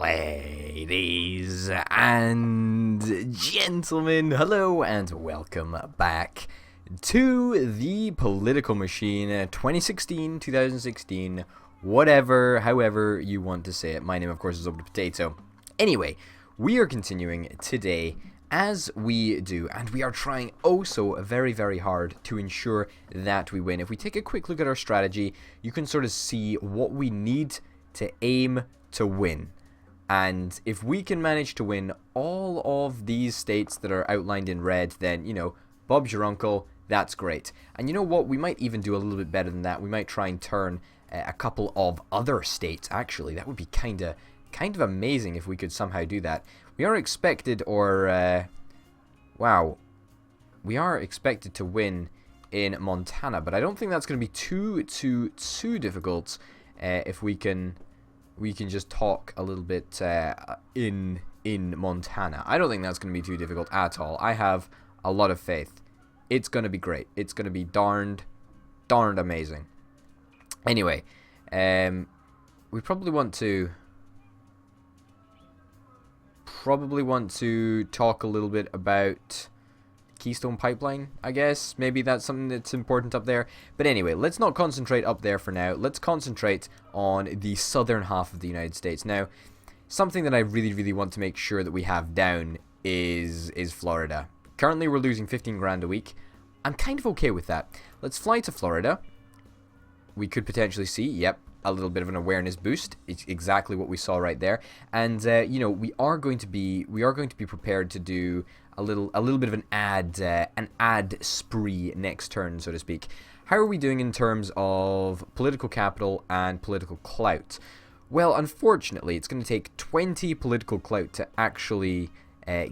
Ladies and gentlemen, hello and welcome back to the Political Machine 2016, 2016, whatever, however you want to say it. My name, of course, is Open Potato. Anyway, we are continuing today as we do, and we are trying also very, very hard to ensure that we win. If we take a quick look at our strategy, you can sort of see what we need to aim to win. And if we can manage to win all of these states that are outlined in red, then, you know, Bob's your uncle, that's great. And you know what, we might even do a little bit better than that. We might try and turn a couple of other states, actually. That would be kind of amazing if we could somehow do that. We are expected, wow, we are expected to win in Montana, but I don't think that's going to be too difficult if we can just talk a little bit in Montana. I don't think that's going to be too difficult at all. I have a lot of faith. It's going to be great. It's going to be darned amazing. Anyway, we probably want to talk a little bit about Keystone Pipeline, I guess. Maybe that's something that's important up there. But anyway, let's not concentrate up there for now. Let's concentrate on the southern half of the United States. Now, something that I really want to make sure that we have down is Florida. Currently, we're losing 15 grand a week. I'm kind of okay with that. Let's fly to Florida. We could potentially see, yep, a little bit of an awareness boost. It's exactly what we saw right there. And you know, we are going to be prepared to do a little bit of an ad spree next turn, so to speak. How are we doing in terms of political capital and political clout? Well, unfortunately, it's going to take 20 political clout to actually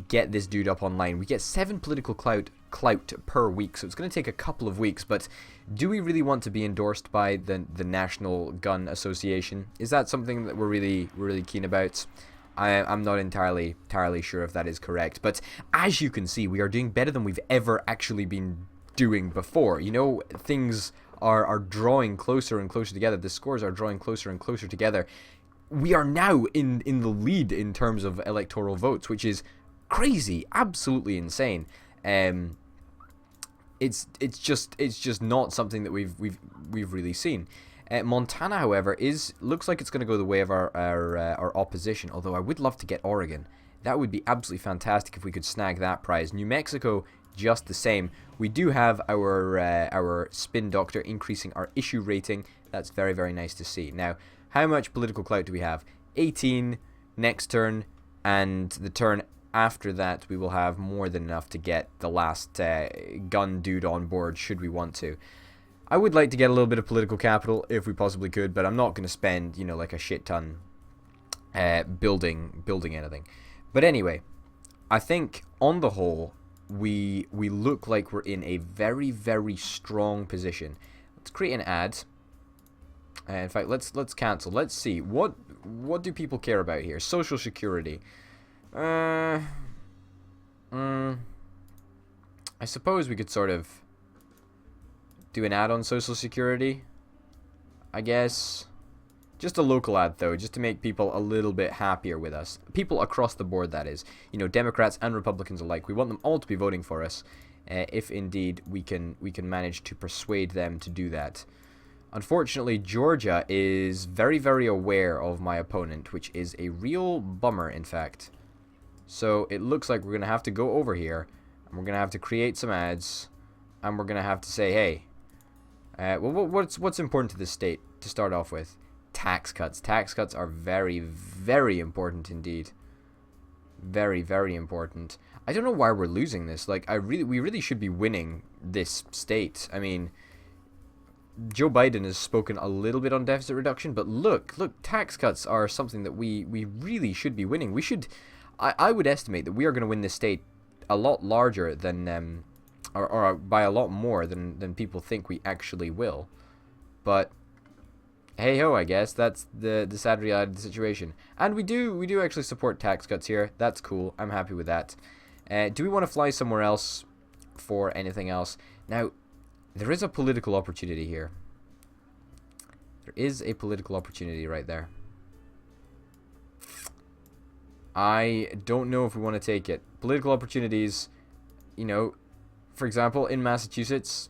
get this dude up online. We get 7 political clout per week, so it's going to take a couple of weeks. But do we really want to be endorsed by the National Gun Association? Is that something that we're really keen about? I'm not entirely sure if that is correct, but as you can see, we are doing better than we've ever actually been doing before. You know, things are drawing closer and closer together. The scores are drawing closer and closer together. We are now in the lead in terms of electoral votes, which is crazy, absolutely insane. It's just not something that we've really seen. Montana, however, looks like it's going to go the way of our opposition. Although I would love to get Oregon. That would be absolutely fantastic if we could snag that prize. New Mexico, just the same. We do have our spin doctor increasing our issue rating. That's very nice to see. Now, how much political clout do we have? 18 next turn, and the turn after that we will have more than enough to get the last gun dude on board, should we want to. I would like to get a little bit of political capital if we possibly could, but I'm not going to spend, you know, like a shit ton building anything. But anyway, I think on the whole we look like we're in a very strong position. Let's create an ad. In fact, let's cancel. Let's see what do people care about here. Social Security. I suppose we could sort of do an ad on Social Security, I guess. Just a local ad, though, just to make people a little bit happier with us. People across the board, that is. You know, Democrats and Republicans alike. We want them all to be voting for us, if indeed we can manage to persuade them to do that. Unfortunately, Georgia is very aware of my opponent, which is a real bummer, in fact. So it looks like we're going to have to go over here, and we're going to have to create some ads, and we're going to have to say, hey, well, what's important to this state to start off with? Tax cuts. Tax cuts are very important indeed. Very important. I don't know why we're losing this. Like, we really should be winning this state. I mean, Joe Biden has spoken a little bit on deficit reduction, but look, tax cuts are something that we really should be winning. We should. I would estimate that we are going to win this state a lot larger than, or by a lot more than people think we actually will. But hey ho, I guess that's the sad reality of the situation. And we do actually support tax cuts here. That's cool. I'm happy with that. Do we want to fly somewhere else for anything else? Now, there is a political opportunity here. There is a political opportunity right there. I don't know if we want to take it. Political opportunities, you know, for example, in Massachusetts,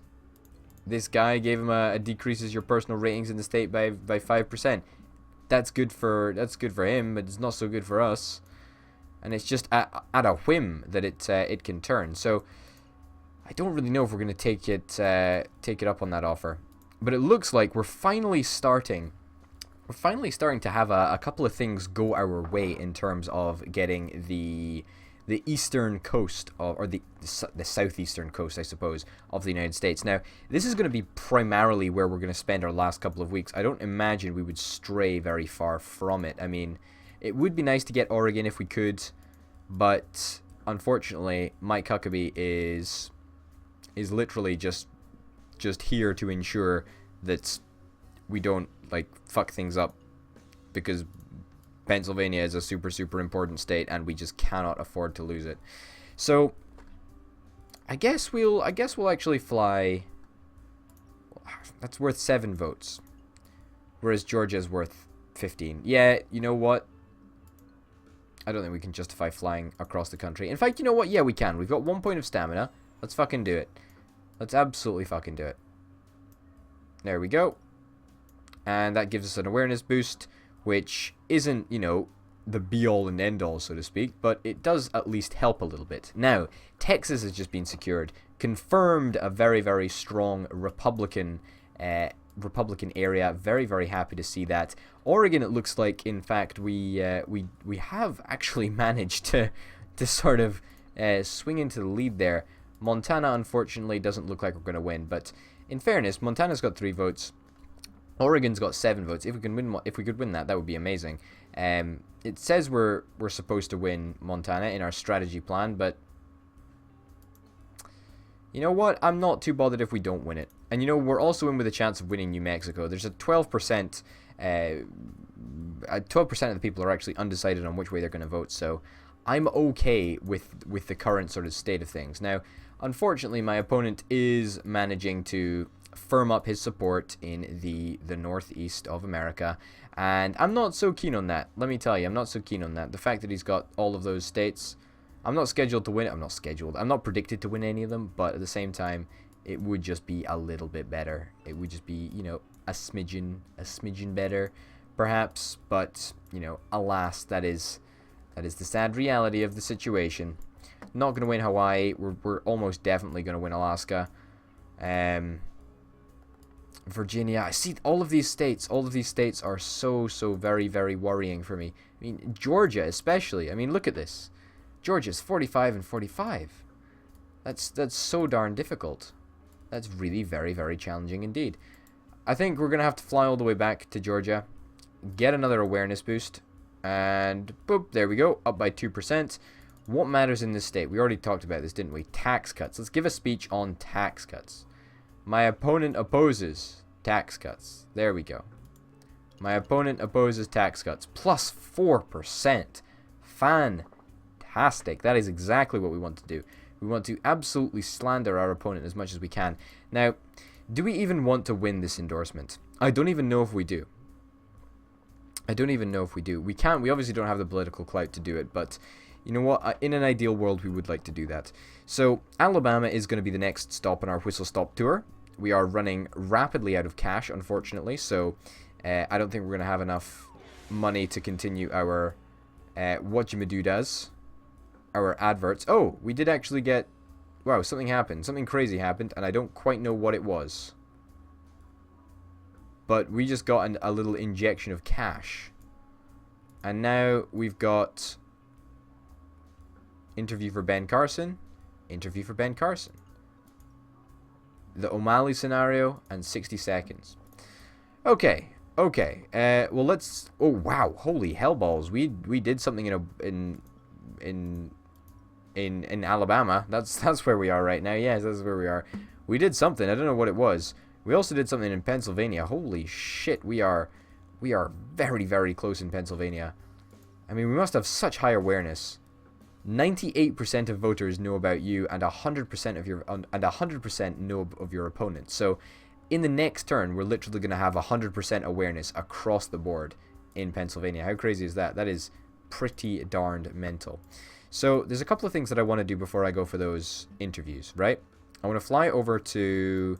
this guy gave him a decreases your personal ratings in the state by 5%. That's good for him, but it's not so good for us. And it's just at a whim that it can turn. So I don't really know if we're going to take it up on that offer. But it looks like we're finally starting to have a couple of things go our way in terms of getting the eastern coast or the southeastern coast, I suppose, of the United States. Now, this is going to be primarily where we're going to spend our last couple of weeks. I don't imagine we would stray very far from it. I mean, it would be nice to get Oregon if we could, but unfortunately, Mike Huckabee is literally just here to ensure that we don't like fuck things up, because Pennsylvania is a super, super important state and we just cannot afford to lose it. So I guess we'll actually fly. That's worth 7 votes, whereas Georgia's worth 15. Yeah, you know what? I don't think we can justify flying across the country. In fact, you know what? Yeah, we can. We've got 1 point of stamina. Let's fucking do it. Let's absolutely fucking do it. There we go. And that gives us an awareness boost, which isn't, you know, the be-all and end-all, so to speak, but it does at least help a little bit. Now, Texas has just been secured, confirmed a very, very strong Republican area. Very, very happy to see that. Oregon, it looks like, in fact, we have actually managed to sort of swing into the lead there. Montana, unfortunately, doesn't look like we're going to win, but in fairness, Montana's got 3 votes. Oregon's got 7 votes. If we could win that would be amazing. It says we're supposed to win Montana in our strategy plan, but you know what? I'm not too bothered if we don't win it. And you know, we're also in with a chance of winning New Mexico. There's a 12%. 12% of the people are actually undecided on which way they're going to vote. So I'm okay with the current sort of state of things. Now, unfortunately, my opponent is managing to firm up his support in the northeast of America, and I'm not so keen on that. Let me tell you, I'm not so keen on that. The fact that he's got all of those states, I'm not scheduled to win it. I'm not predicted to win any of them, but at the same time, it would just be a little bit better. It would just be, you know, a smidgen better, perhaps. But, you know, alas, that is the sad reality of the situation. Not going to win Hawaii. We're almost definitely going to win Alaska. Virginia. I see all of these states. All of these states are so very, very worrying for me. I mean, Georgia especially. I mean, look at this. Georgia's 45 and 45. That's so darn difficult. That's really very, very challenging indeed. I think we're going to have to fly all the way back to Georgia, get another awareness boost, and boop, there we go, up by 2%. What matters in this state? We already talked about this, didn't we? Tax cuts. Let's give a speech on tax cuts. My opponent opposes tax cuts. There we go. My opponent opposes tax cuts. Plus 4%. Fantastic. That is exactly what we want to do. We want to absolutely slander our opponent as much as we can. Now, do we even want to win this endorsement? I don't even know if we do. We can't. We obviously don't have the political clout to do it, but you know what? In an ideal world, we would like to do that. So, Alabama is going to be the next stop on our Whistle Stop tour. We are running rapidly out of cash, unfortunately, so I don't think we're going to have enough money to continue our whatchamadoodas, our adverts. Oh, we did actually get... Wow, something happened. Something crazy happened, and I don't quite know what it was. But we just got a little injection of cash. And now we've got... Interview for Ben Carson. Interview for Ben Carson. The O'Malley scenario, and 60 seconds. Okay. Well, let's... Oh, wow. Holy hellballs. We did something in Alabama. That's where we are right now. Yes, that's where we are. We did something. I don't know what it was. We also did something in Pennsylvania. Holy shit. We are very, very close in Pennsylvania. I mean, we must have such high awareness. 98% of voters know about you, and 100% know of your opponent. So, in the next turn, we're literally going to have 100% awareness across the board in Pennsylvania. How crazy is that? That is pretty darned mental. So there's a couple of things that I want to do before I go for those interviews, right? I want to fly over to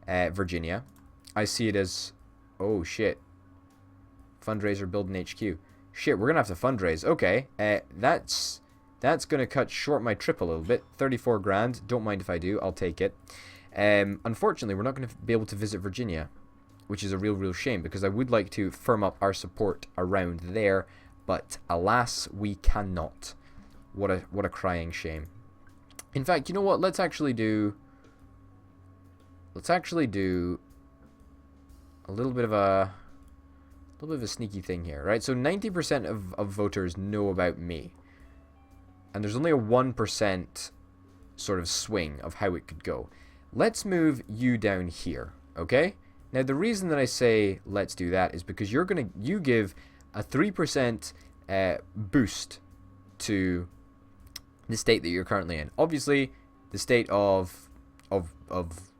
Virginia. I see it as... Oh, shit. Fundraiser building HQ. Shit, we're going to have to fundraise. Okay, that's going to cut short my trip a little bit. 34 grand. Don't mind if I do. I'll take it. Unfortunately, we're not going to be able to visit Virginia, which is a real shame, because I would like to firm up our support around there, but alas, we cannot. What a crying shame. In fact, you know what? Let's actually do a little bit of a sneaky thing here, right? So 90% of voters know about me, and there's only a 1% sort of swing of how it could go. Let's move you down here, okay? Now the reason that I say let's do that is because you give a 3% boost to the state that you're currently in. Obviously, the state of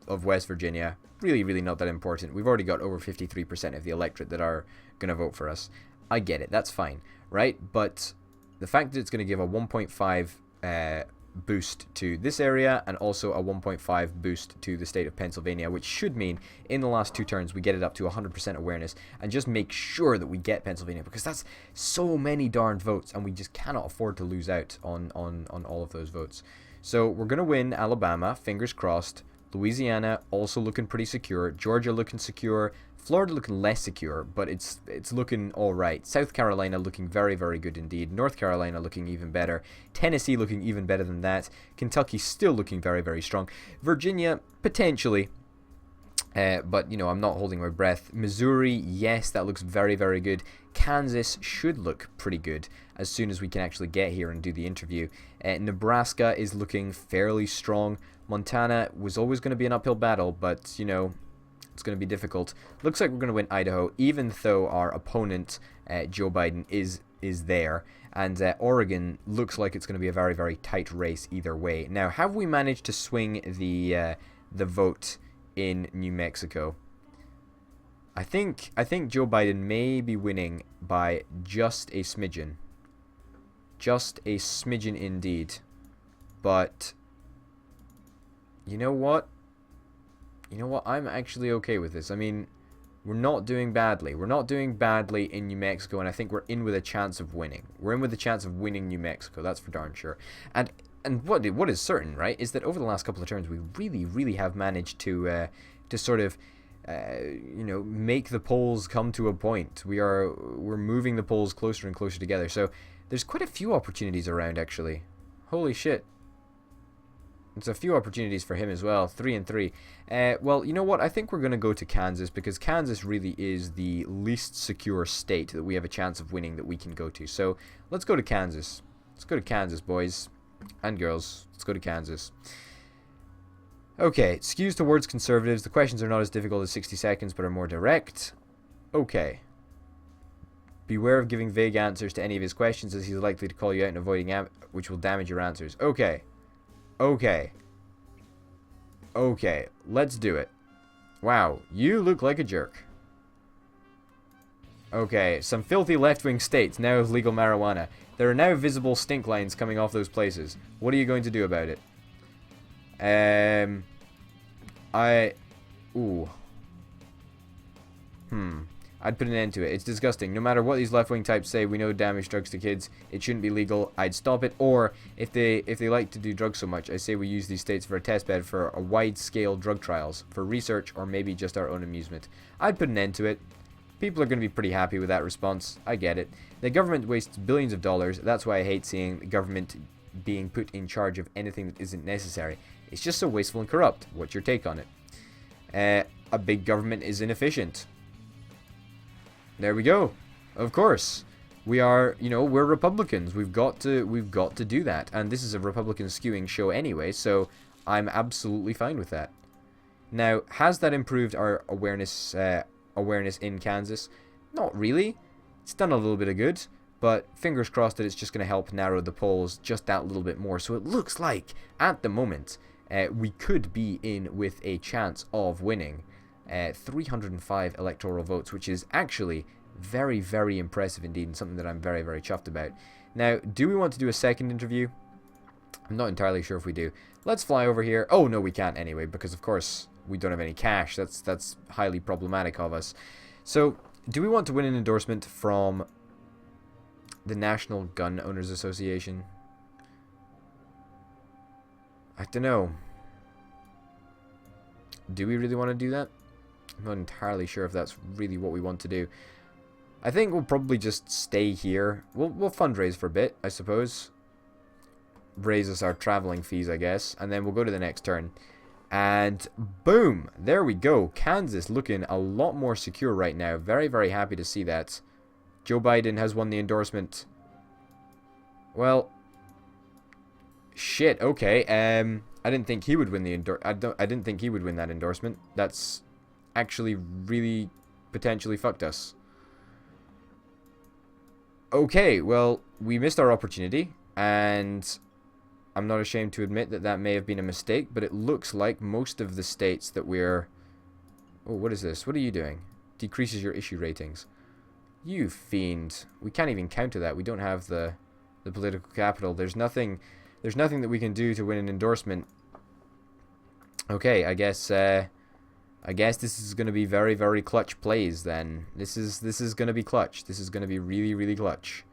West Virginia, really not that important. We've already got over 53% of the electorate that are going to vote for us. I get it. That's fine, right? But the fact that it's going to give a 1.5 boost to this area and also a 1.5 boost to the state of Pennsylvania, which should mean in the last 2 turns we get it up to 100% awareness, and just make sure that we get Pennsylvania, because that's so many darned votes and we just cannot afford to lose out on all of those votes. So we're going to win Alabama, fingers crossed. Louisiana also looking pretty secure. Georgia looking secure. Florida looking less secure, but it's looking all right. South Carolina looking very good indeed. North Carolina looking even better. Tennessee looking even better than that. Kentucky still looking very strong. Virginia potentially, but you know, I'm not holding my breath. Missouri, yes, that looks very good. Kansas should look pretty good as soon as we can actually get here and do the interview. Nebraska is looking fairly strong. Montana was always going to be an uphill battle, but you know, it's going to be difficult. Looks like we're going to win Idaho, even though our opponent, Joe Biden, is there. And Oregon looks like it's going to be a very tight race either way. Now, have we managed to swing the vote in New Mexico? I think Joe Biden may be winning by just a smidgen. Just a smidgen indeed. But you know what? I'm actually okay with this. I mean, we're not doing badly. We're not doing badly in New Mexico, and I think we're in with a chance of winning. We're in with a chance of winning New Mexico. That's for darn sure. And what is certain, right, is that over the last couple of turns, we really have managed to sort of make the polls come to a point. We're moving the polls closer and closer together. So there's quite a few opportunities around, actually. Holy shit. There's a few opportunities for him as well. 3 and 3. Well, you know what? I think we're going to go to Kansas, because Kansas really is the least secure state that we have a chance of winning that we can go to. So let's go to Kansas. Let's go to Kansas, boys and girls. Let's go to Kansas. Okay, skews towards conservatives. The questions are not as difficult as 60 seconds, but are more direct. Okay. Beware of giving vague answers to any of his questions, as he's likely to call you out and avoiding which will damage your answers. Okay, let's do it. Wow, you look like a jerk. Okay, some filthy left-wing states now have legal marijuana. There are now visible stink lines coming off those places. What are you going to do about it? I'd put an end to it. It's disgusting. No matter what these left-wing types say, we know damage drugs to kids. It shouldn't be legal. I'd stop it. Or if they like to do drugs so much, I say we use these states for a testbed for a wide-scale drug trials, for research, or maybe just our own amusement. I'd put an end to it. People are going to be pretty happy with that response. I get it. The government wastes billions of dollars. That's why I hate seeing the government being put in charge of anything that isn't necessary. It's just so wasteful and corrupt. What's your take on it? A big government is inefficient. There we go. Of course. We are, we're Republicans. We've got to do that. And this is a Republican skewing show anyway, so I'm absolutely fine with that. Now, has that improved our awareness in Kansas? Not really. It's done a little bit of good, but fingers crossed that it's just going to help narrow the polls just that little bit more. So it looks like, at the moment, we could be in with a chance of winning 305 electoral votes, which is actually Very, very impressive indeed, and something that I'm very, very chuffed about. Now, do we want to do a second interview? I'm not entirely sure if we do. Let's fly over here. Oh, no, we can't anyway, because of course we don't have any cash. That's highly problematic of us. So, do we want to win an endorsement from the National Gun Owners Association? I don't know. Do we really want to do that? I'm not entirely sure if that's really what we want to do. I think we'll probably just stay here. We'll fundraise for a bit, I suppose. Raise us our traveling fees, I guess. And then we'll go to the next turn. And boom! There we go. Kansas looking a lot more secure right now. Very, very happy to see that. Joe Biden has won the endorsement. Well, shit, okay. I didn't think he would win the I didn't think he would win that endorsement. That's actually really potentially fucked us. Okay, well, we missed our opportunity, and I'm not ashamed to admit that that may have been a mistake, but it looks like most of the states that we're... Oh, what is this? What are you doing? Decreases your issue ratings. You fiend. We can't even counter that. We don't have the political capital. There's nothing that we can do to win an endorsement. Okay, I guess this is going to be very, very clutch plays then. This is going to be clutch. This is going to be really, really clutch.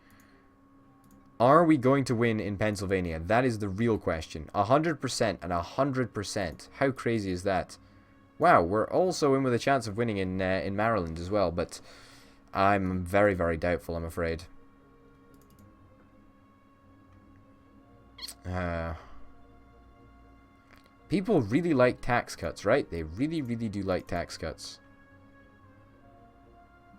Are we going to win in Pennsylvania? That is the real question. 100% and 100%. How crazy is that? Wow, we're also in with a chance of winning in Maryland as well, but I'm very, very doubtful, I'm afraid. People really like tax cuts, right? They really, really do like tax cuts.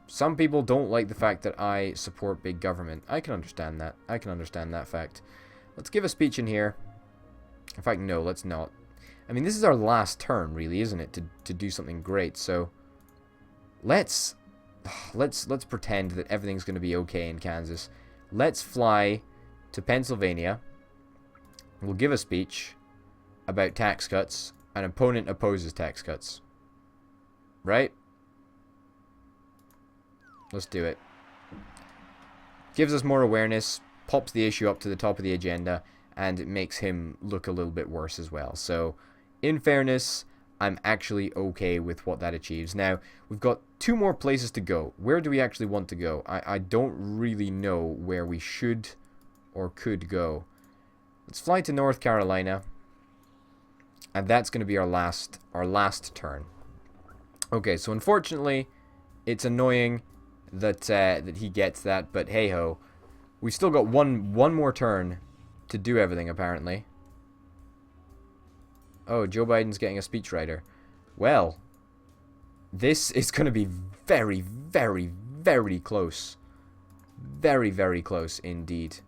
Some people don't like the fact that I support big government. I can understand that. I can understand that fact. Let's give a speech in here. In fact, no, let's not. I mean, this is our last turn, really, isn't it? To do something great. So let's pretend that everything's going to be okay in Kansas. Let's fly to Pennsylvania. We'll give a speech about tax cuts. An opponent opposes tax cuts. Right? Let's do it. Gives us more awareness, pops the issue up to the top of the agenda, and it makes him look a little bit worse as well. So, in fairness, I'm actually okay with what that achieves. Now, we've got 2 more places to go. Where do we actually want to go? I don't really know where we should or could go. Let's fly to North Carolina. And that's going to be our last turn. Okay, so unfortunately, it's annoying that he gets that, but hey ho, we've still got one more turn to do everything apparently. Oh, Joe Biden's getting a speechwriter. Well, this is going to be very, very, very close. Very, very close indeed.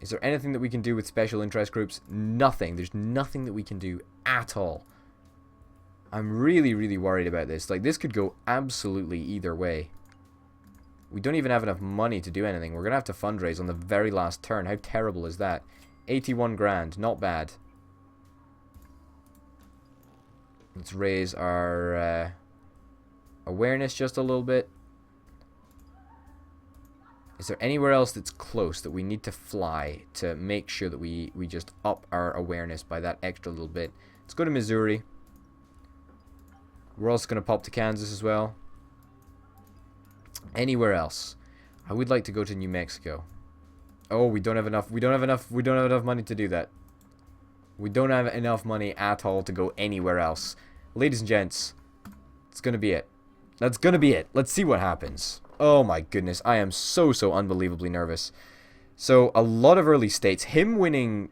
Is there anything that we can do with special interest groups? Nothing. There's nothing that we can do at all. I'm really, really worried about this. Like, this could go absolutely either way. We don't even have enough money to do anything. We're going to have to fundraise on the very last turn. How terrible is that? 81 grand. Not bad. Let's raise our awareness just a little bit. Is there anywhere else that's close that we need to fly to make sure that we just up our awareness by that extra little bit? Let's go to Missouri. We're also going to pop to Kansas as well. Anywhere else? I would like to go to New Mexico. Oh, we don't have enough. We don't have enough money to do that. We don't have enough money at all to go anywhere else. Ladies and gents, it's going to be it. That's going to be it. Let's see what happens. Oh my goodness, I am so unbelievably nervous. So, a lot of early states, him winning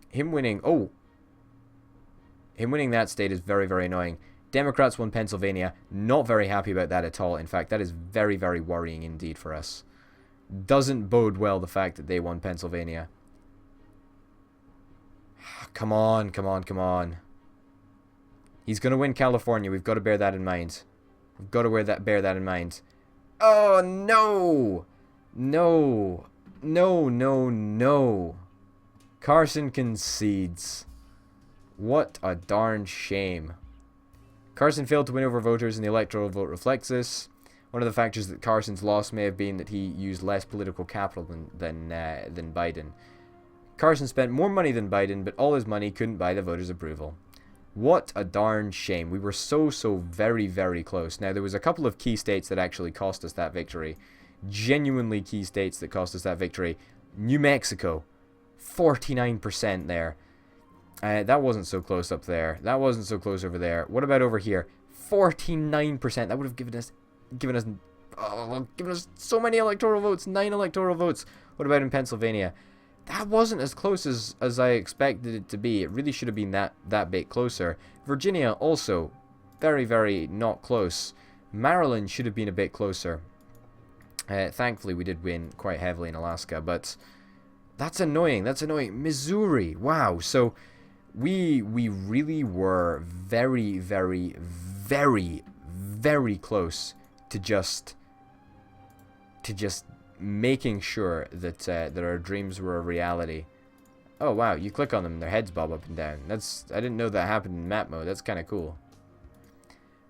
that state is very, very annoying. Democrats won Pennsylvania. Not very happy about that at all. In fact, that is very, very worrying indeed for us. Doesn't bode well the fact that they won Pennsylvania. Come on, come on, come on. He's going to win California. We've got to bear that in mind. We've got to bear that in mind. Oh, no! No. No, no, no. Carson concedes. What a darn shame. Carson failed to win over voters and the electoral vote reflects this. One of the factors that Carson's loss may have been that he used less political capital than Biden. Carson spent more money than Biden, but all his money couldn't buy the voters' approval. What a darn shame. We were so very, very close. Now, there was a couple of key states that actually cost us that victory. Genuinely key states that cost us that victory. New Mexico, 49% there. That wasn't so close up there. That wasn't so close over there. What about over here? 49%. That would have given us so many electoral votes. 9 electoral votes. What about in Pennsylvania? That wasn't as close as I expected it to be. It really should have been that bit closer. Virginia also very, very not close. Maryland should have been a bit closer. Thankfully, we did win quite heavily in Alaska, but that's annoying. That's annoying. Missouri. Wow. So we really were very, very, very, very close to just making sure that that our dreams were a reality. Oh wow, you click on them and their heads bob up and down. I didn't know that happened in map mode. That's kind of cool.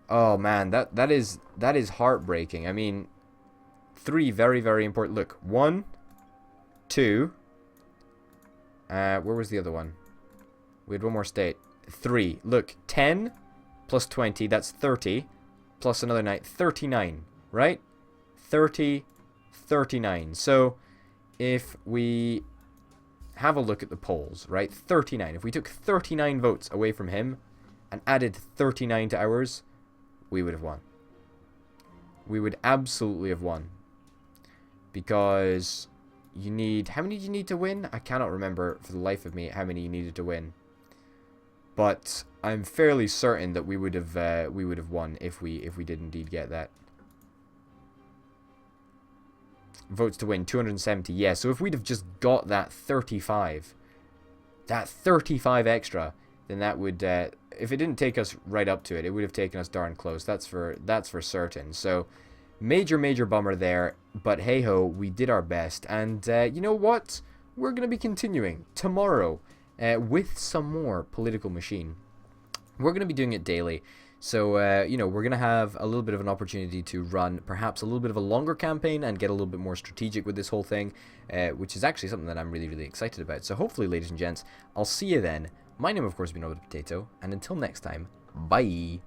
Oh man, that is heartbreaking. I mean, 3 very, very important. Look, 1, 2. Where was the other one? We had one more state. 3. Look, 10 plus 20, that's 30. Plus another 9, 39, right? 30, 39. So, if we have a look at the polls, right? 39. If we took 39 votes away from him and added 39 to ours, we would have won. We would absolutely have won. Because you need... How many do you need to win? I cannot remember for the life of me how many you needed to win. But I'm fairly certain that we would have won if we did indeed get that. Votes to win, 270. Yeah, so if we'd have just got that 35 extra, then that would, if it didn't take us right up to it, it would have taken us darn close. That's for certain. So, major bummer there. But hey ho, we did our best. And you know what? We're going to be continuing tomorrow with some more Political Machine. We're going to be doing it daily. So, you know, we're going to have a little bit of an opportunity to run perhaps a little bit of a longer campaign and get a little bit more strategic with this whole thing, which is actually something that I'm really, really excited about. So hopefully, ladies and gents, I'll see you then. My name, of course, has been Potato, and until next time, bye!